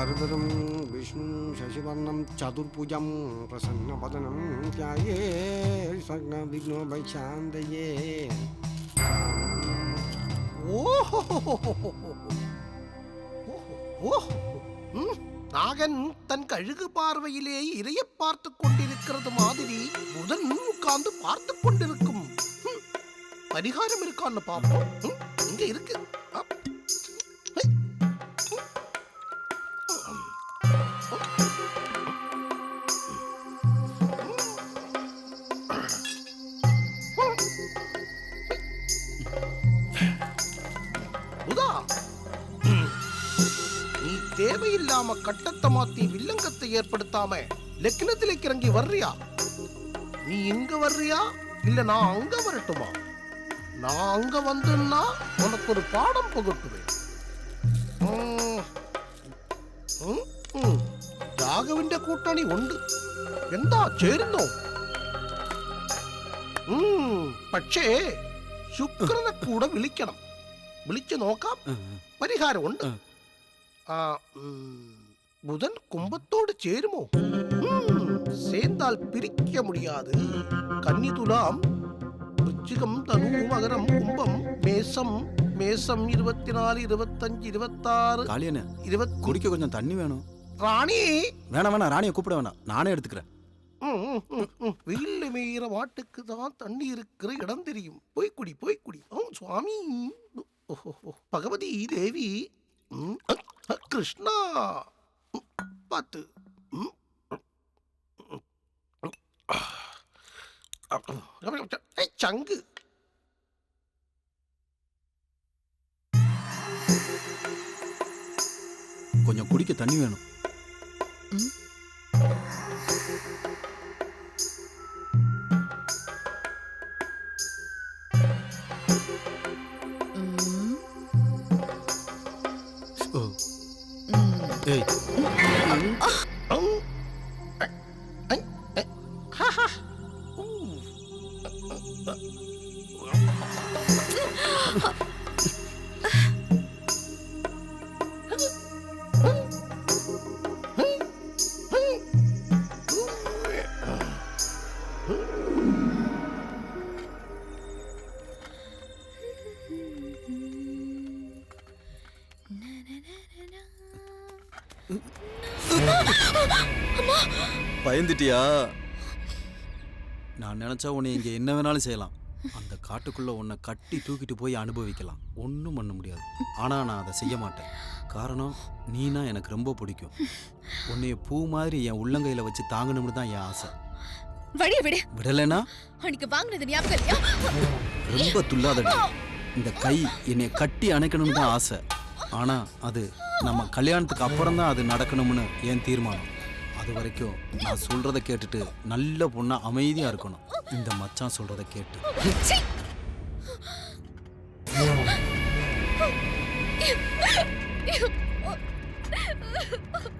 वरदरं विष्णुं शशिवर्णं चतुर्भुजं प्रसन्नवदनं ध्यायेत् सर्वविघ्नोपशान्तये. நாகன் தன் கழுகு பார்வையிலே இரையை பார்த்து கொண்டிருக்கிறது மாதிரி புதன் உட்கார்ந்து பார்த்து கொண்டிருக்கும். பரிகாரம் இருக்கான்னு பார்ப்போம். இங்க இருக்கு. புதா, நீ தேவையில்லாம கட்டத்தை மாத்தி வில்லங்கத்தை ஏற்படுத்தாம லக்னத்திலே இறங்கி வர்றியா? நீ இங்க வர்றியா இல்ல நான் அங்க வரட்டுமா? நான் அங்க வந்தேன்னா உனக்கு ஒரு பாடம் புகட்டுவேன். രാഘവിന്റെ കൂട്ടാണി ഉണ്ട്. എന്താ ചേരുന്നോ? പക്ഷേ ശുക്രനെ കൂടെ വിളിക്കണം. വിളിച്ചു നോക്കാം, പരിഹാരമുണ്ട്. புதன் கும்பத்தோடு சேருமோ? சேர்ந்தால் பிரிக்க முடியாது. கன்னி துலாம், விருச்சிகம், தனு, மகரம், கும்பம், மேசம். மேசம் 24, 25, 26. காளியனே, குடிக்க கொஞ்சம் தண்ணி வேணும். ராணி வேணாம் வேணாம், ராணியை கூப்பிட வேணாம், நானே எடுத்துக்கிறேன். வெயில்ல மேயிற மாட்டுக்கு தான் தண்ணி இருக்கிற இடம் தெரியும். போய் குடி, போய் குடி. சுவாமி, பகவதி தேவி, கிருஷ்ணா பார்த்து. சங்கு கொஞ்சம் குடிக்க தண்ணி வேணும். ஏய், பயந்துட்டியா? நான் நினைச்சா உன்னை இங்க என்ன வேணாலும் செய்யலாம். அந்த காட்டுக்குள்ள உன்னை கட்டி தூக்கிட்டு போய் அனுபவிக்கலாம், ஒன்றும் பண்ண முடியாது. ஆனா நான் அதை செய்ய மாட்டேன். காரணம், நீனா எனக்கு ரொம்ப பிடிக்கும். உன்னைய பூ மாதிரி என் உள்ளங்கையில வச்சு தாங்கணும்னு தான் என் ஆசை. விடலைன்னா ரொம்ப துள்ளாதடி. இந்த கை என்னை கட்டி அணைக்கணும்னு தான் ஆசை. ஆனா அது நம்ம கல்யாணத்துக்கு அப்புறம் தான் அது நடக்கணும்னு என் தீர்மானம். அது வரைக்கும் நான் சொல்றதை கேட்டுட்டு நல்ல பொண்ணா அமைதியா இருக்கணும். இந்த மச்சான் சொல்றதை கேட்டு.